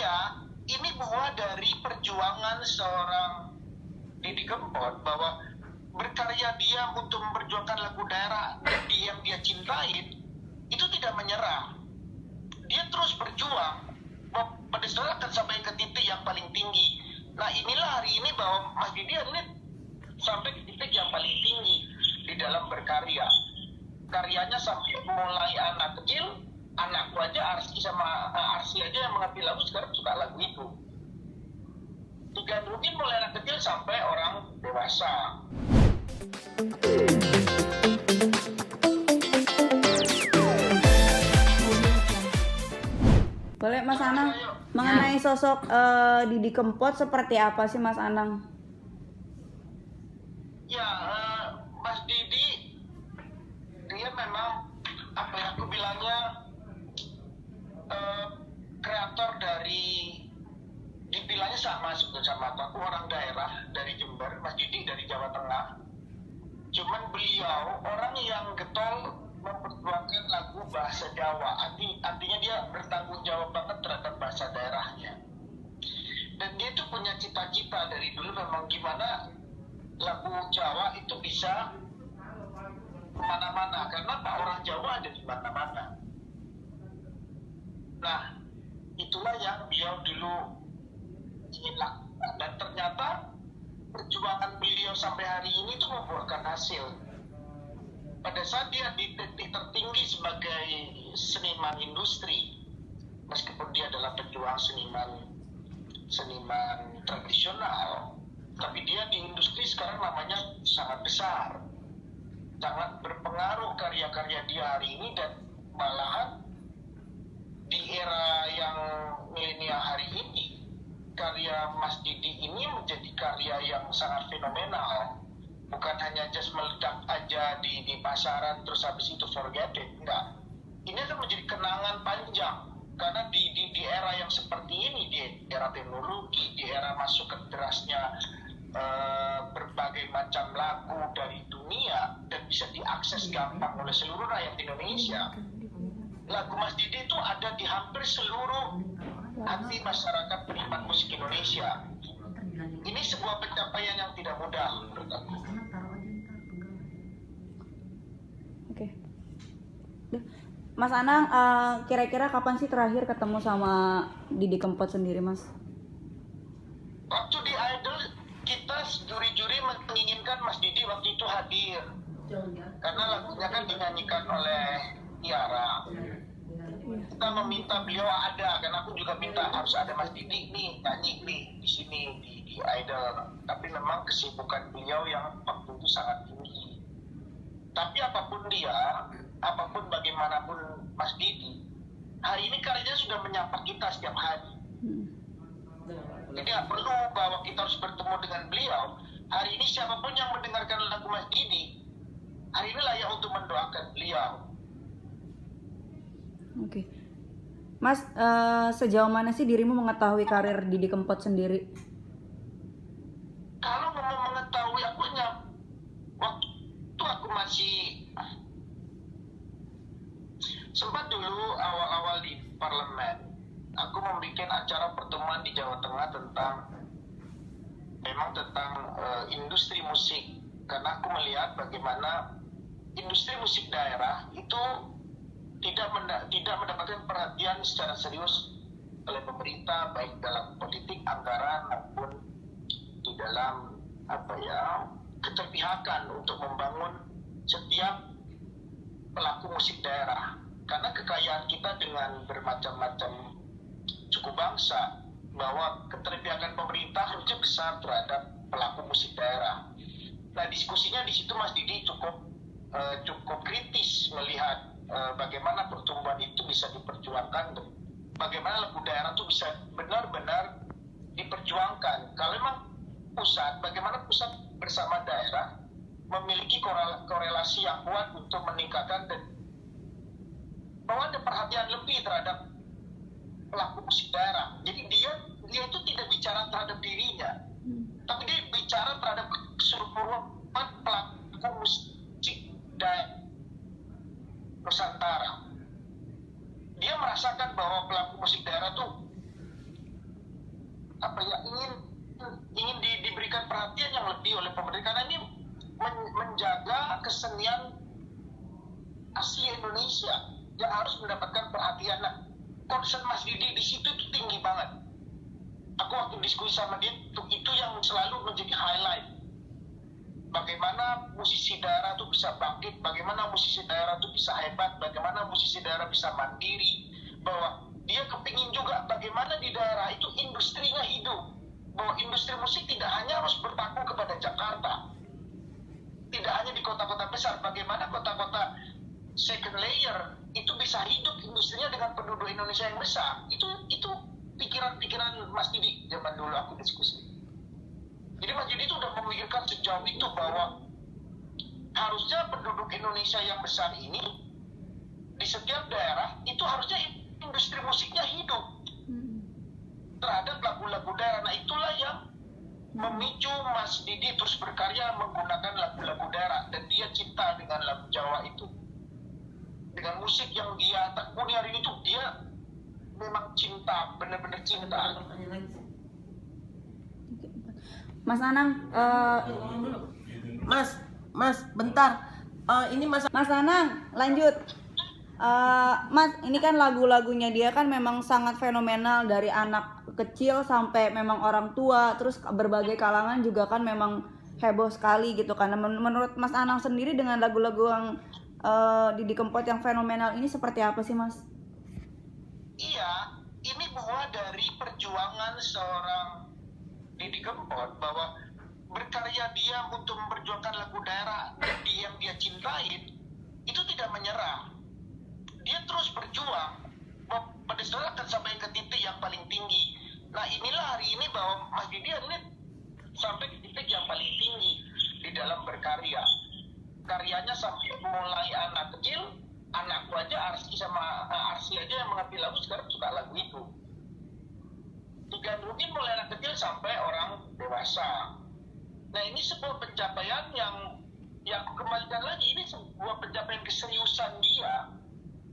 dia ini buah dari perjuangan seorang Didi Kempot, bahwa berkarya dia untuk memperjuangkan lagu daerah yang dia cintain itu tidak menyerah. Dia terus berjuang pada saat akan sampai ke titik yang paling tinggi. Nah inilah hari ini bahwa Mas Didi ini sampai ke titik yang paling tinggi di dalam berkarya. Karyanya sampai mulai anak kecil, anakku aja Arsi aja yang mengambil lagu sekarang suka lagu itu. Digandrungin mulai anak kecil sampai orang dewasa. Boleh Mas Anang, mengenai sosok Didi Kempot seperti apa sih Mas Anang? Ya, Mas Didi dia memang apa yang aku bilangnya kreator dari, dibilangnya sama sebetulnya sama aku orang daerah dari Jember, Mas Didi dari Jawa Tengah. Cuman beliau orang yang getol memperjuangkan lagu bahasa Jawa, artinya dia bertanggung jawab banget terhadap bahasa daerahnya. Dan dia tuh punya cita-cita dari dulu memang gimana lagu Jawa itu bisa kemana-mana, karena Pak orang Jawa ada di mana-mana. Nah, itulah yang beliau dulu ingin lakukan, dan ternyata perjuangan beliau sampai hari ini tuh membuahkan hasil. Pada saat dia di titik tertinggi sebagai seniman industri, meskipun dia adalah pejuang seniman tradisional, tapi dia di industri sekarang namanya sangat besar, sangat berpengaruh karya-karya dia hari ini, dan malahan di era yang milenial hari ini, karya Mas Didi ini menjadi karya yang sangat fenomenal. Bukan hanya just meledak aja di pasaran terus habis itu forget it, enggak. Ini akan menjadi kenangan panjang, karena di era yang seperti ini, di era teknologi, di era masuk ke derasnya berbagai macam lagu dari dunia dan bisa diakses gampang oleh seluruh rakyat Indonesia, lagu Mas Didi itu ada di hampir seluruh hati masyarakat penikmat musik Indonesia. Ini sebuah pencapaian yang tidak mudah menurut aku. Oke. Mas Anang, kira-kira kapan sih terakhir ketemu sama Didi Kempot sendiri, Mas? Waktu di Idol, kita juri-juri menginginkan Mas Didi waktu itu hadir, karena lagunya kan dinyanyikan oleh Tiara. Kita meminta beliau ada, karena aku juga minta harus ada Mas Didi nih, nyanyi nih di sini di Idol. Tapi memang kesibukan beliau yang waktu itu sangat tinggi. Tapi apapun dia, apapun bagaimanapun Mas Didi, hari ini karyanya sudah menyapa kita setiap hari. Jadi nggak perlu bahwa kita harus bertemu dengan beliau. Hari ini siapapun yang mendengarkan lagu Mas Didi, hari ini layak untuk mendoakan beliau. Oke. Mas, sejauh mana sih dirimu mengetahui karir Didi Kempot sendiri? Kalau mau mengetahui, waktu aku masih sempat dulu awal-awal di parlemen, aku membuat acara pertemuan di Jawa Tengah tentang industri musik, karena aku melihat bagaimana industri musik daerah itu tidak mendapatkan perhatian secara serius oleh pemerintah, baik dalam politik, anggaran maupun di dalam keterpihakan untuk membangun setiap pelaku musik daerah. Karena kekayaan kita dengan bermacam-macam suku bangsa, bahwa keterpihakan pemerintah harusnya besar terhadap pelaku musik daerah. Nah, diskusinya di situ Mas Didi cukup kritis melihat bagaimana pertumbuhan itu bisa diperjuangkan, dan bagaimana lagu daerah itu bisa benar-benar diperjuangkan. Kalau memang bagaimana pusat bersama daerah memiliki korelasi yang kuat untuk meningkatkan dan bahwa ada perhatian lebih terhadap pelaku musik daerah. Jadi dia itu tidak bicara terhadap dirinya, tapi dia bicara terhadap keseluruhan pelaku musik daerah Nusantara. Dia merasakan bahwa pelaku musik daerah tuh apa ya, ingin diberikan perhatian yang lebih oleh pemerintah, karena ini menjaga kesenian asli Indonesia yang harus mendapatkan perhatian. Nah, concern Mas Didi di situ itu tinggi banget. Aku waktu diskusi sama dia itu yang selalu menjadi highlight. Bagaimana musisi daerah itu bisa bangkit, bagaimana musisi daerah itu bisa hebat, bagaimana musisi daerah bisa mandiri, bahwa dia kepingin juga bagaimana di daerah itu industrinya hidup, bahwa industri musik tidak hanya harus berpaku kepada Jakarta, tidak hanya di kota-kota besar, bagaimana kota-kota second layer itu bisa hidup industrinya dengan penduduk Indonesia yang besar. Itu pikiran-pikiran Mas Didi zaman dulu aku diskusi. Jadi Mas Didi itu udah memikirkan sejauh itu bahwa harusnya penduduk Indonesia yang besar ini di setiap daerah itu harusnya industri musiknya hidup terhadap lagu-lagu daerah. Nah, itulah yang memicu Mas Didi terus berkarya menggunakan lagu-lagu daerah, dan dia cinta dengan lagu Jawa itu, dengan musik yang dia tekuni hari ini tuh dia memang cinta, benar-benar cinta. Mas Anang, Mas, bentar. Ini Mas Anang, lanjut. Mas, ini kan lagu-lagunya dia kan memang sangat fenomenal, dari anak kecil sampai memang orang tua, terus berbagai kalangan juga kan memang heboh sekali gitu kan. Menurut Mas Anang sendiri dengan lagu-lagu yang Didi Kempot yang fenomenal ini seperti apa sih, Mas? Iya, ini buah dari perjuangan seorang Didi Kempot, bahwa berkarya dia untuk memperjuangkan lagu daerah yang dia cintain itu tidak menyerah. Dia terus berjuang pada saat akan sampai ke titik yang paling tinggi. Nah, inilah hari ini bahwa Mas Didi hari ini sampai ke titik yang paling tinggi di dalam berkarya. Karyanya sampai mulai anak kecil, anakku aja Arsi aja yang mengambil lagu sekarang suka lagu itu. Digandrungin mulai anak kecil sampai orang dewasa. Nah, ini sebuah pencapaian yang aku kembalikan lagi, ini sebuah pencapaian keseriusan dia.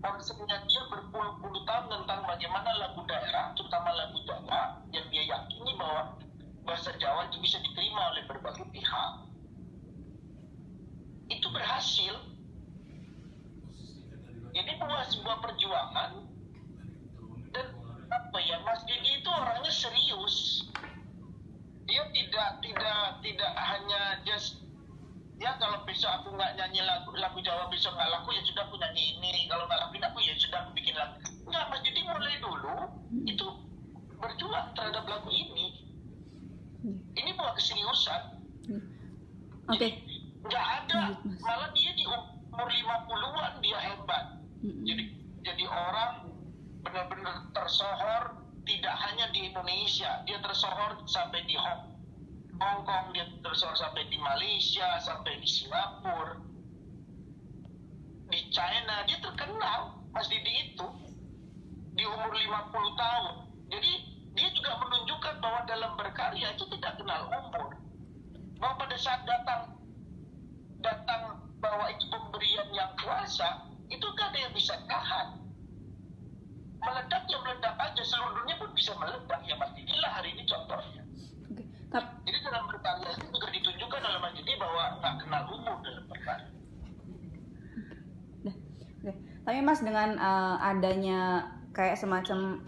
Konsepnya dia berpuluh-puluh tahun tentang bagaimana lagu daerah, terutama lagu Jawa, yang dia yakini bahwa bahasa Jawa itu bisa diterima oleh berbagai pihak. Itu berhasil. Jadi buah sebuah perjuangan. Dan apa ya, Mas Didi itu orangnya serius. Dia tidak hanya just ya kalau besok aku nggak nyanyi lagu Jawa, besok nggak laku ya sudah aku nyanyi ini, kalau nggak laku aku ya sudah aku bikin lagu. Nggak, Mas Didi mulai dulu itu berjuang terhadap lagu ini. Ini buah keseriusan. Oke. Nggak ada, malah dia di umur 50-an dia hebat. Jadi orang benar-benar tersohor, tidak hanya di Indonesia, dia tersohor sampai di Hong Kong, dia tersohor sampai di Malaysia, sampai di Singapura, di China, dia terkenal Mas Didi itu di umur 50 tahun. Jadi dia juga menunjukkan bahwa dalam berkarya itu tidak kenal umur, bahwa pada saat datang bahwa itu pemberian yang kuasa, itu gak ada yang bisa tahan. Meledak ya meledak aja, seluruh dunia pun bisa meledak ya Mas Didi lah hari ini contohnya. Jadi dalam berkarya itu juga ditunjukkan oleh Mas Didi bahwa nggak kenal umur dalam berkarya. Tapi Mas, dengan adanya kayak semacam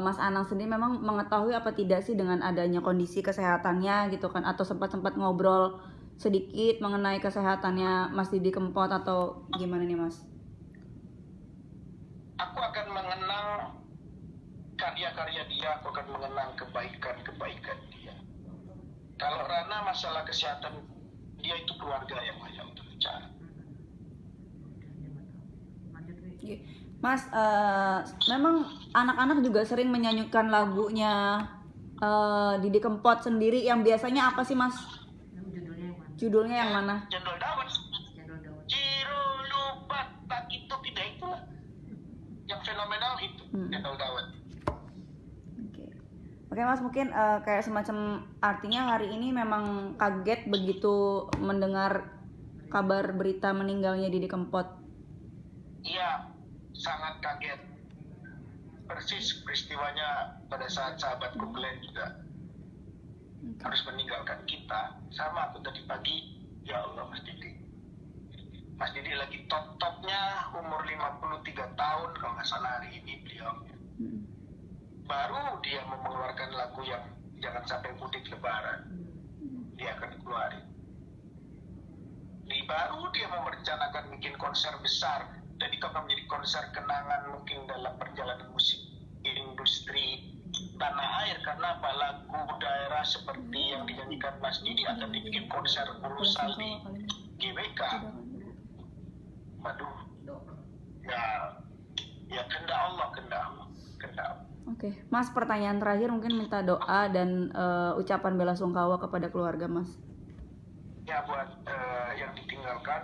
Mas Anang sendiri memang mengetahui apa tidak sih dengan adanya kondisi kesehatannya gitu kan, atau sempat ngobrol sedikit mengenai kesehatannya Mas Didi Kempot atau gimana nih Mas? Aku akan mengenang karya-karya dia, aku akan mengenang kebaikan-kebaikan dia. Kalau Rana masalah kesehatan, dia itu keluarga yang banyak untuk bicara. Mas, memang anak-anak juga sering menyanyikan lagunya Didi Kempot sendiri, yang biasanya apa sih Mas? Judulnya yang mana? Jendol Dawet. Ciro lupa tak itu tidak itulah. Yang fenomenal itu Jendol Dawet. Oke Mas, mungkin kayak semacam artinya hari ini memang kaget begitu mendengar kabar berita meninggalnya Didi Kempot. Iya, sangat kaget. Persis peristiwanya pada saat sahabatku Glenn juga harus meninggalkan kita. Sama aku tadi pagi, ya Allah Mas Didi. Mas Didi lagi top-topnya, umur 53 tahun kalau nggak salah hari ini beliau. Baru dia mau mengeluarkan lagu yang jangan sampai mudik lebaran. Dia akan keluarin. Baru dia mau merencanakan bikin konser besar, dan itu akan menjadi konser kenangan mungkin dalam perjalanan musik industri tanah air. Karena apa, lagu daerah seperti yang dinyanyikan Mas Didi akan dibikin konser urusan di GBK. Waduh, ya kehendak Allah. Oke, Mas, pertanyaan terakhir mungkin minta doa dan ucapan bela sungkawa kepada keluarga Mas. Ya, buat yang ditinggalkan,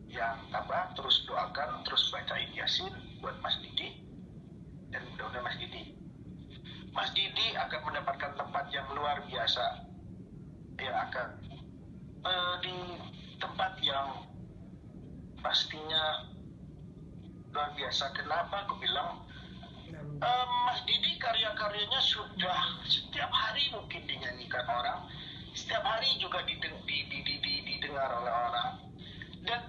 yang terus doakan, terus bacain Yasin buat Mas Didi, dan mudah-mudahan Mas Didi akan mendapatkan tempat yang luar biasa, ya akan di tempat yang pastinya luar biasa. Kenapa aku bilang Mas Didi karya-karyanya sudah setiap hari mungkin dinyanyikan orang, setiap hari juga didengar oleh orang, dan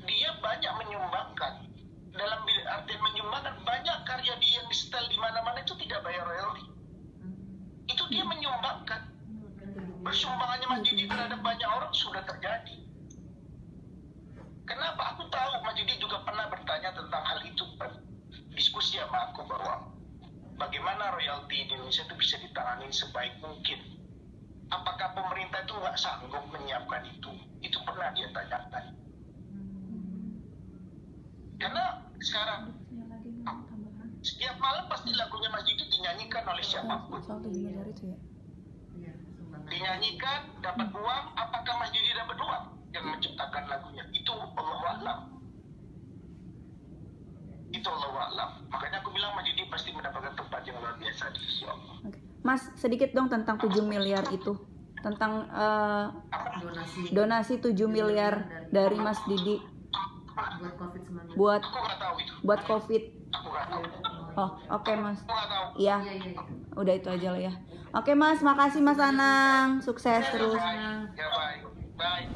dia banyak menyumbangkan. Dalam artian menyumbangkan, banyak karya dia yang di-setel di mana-mana itu tidak bayar royalti. Itu dia menyumbangkan. Bersumbangannya Mas Didi terhadap banyak orang sudah terjadi. Kenapa? Aku tahu Mas Didi juga pernah bertanya tentang hal itu, diskusi sama aku bahwa bagaimana royalti di Indonesia itu bisa ditangani sebaik mungkin. Apakah pemerintah itu nggak sanggup menyiapkan itu? Itu pernah dia tanyakan. Karena sekarang setiap malam pasti lagunya Mas Didi dinyanyikan oleh siapapun. Dinyanyikan, dapat uang. Apakah Mas Didi dapat uang yang menciptakan lagunya? Itu Allahu'alam. Itu Allahu'alam. Makanya aku bilang Mas Didi pasti mendapatkan tempat yang luar biasa di sisi Allah. Mas, sedikit dong tentang 7 miliar itu. Tentang donasi 7 miliar dari Mas Didi buat COVID-19. buat Aku nggak tahu itu. buat COVID. Aku nggak tahu. Oh, oke Mas. Aku nggak tahu. Iya. Udah itu aja lah ya. Oke Mas, makasih Mas Anang. Sukses terus. Ya baik. Bye.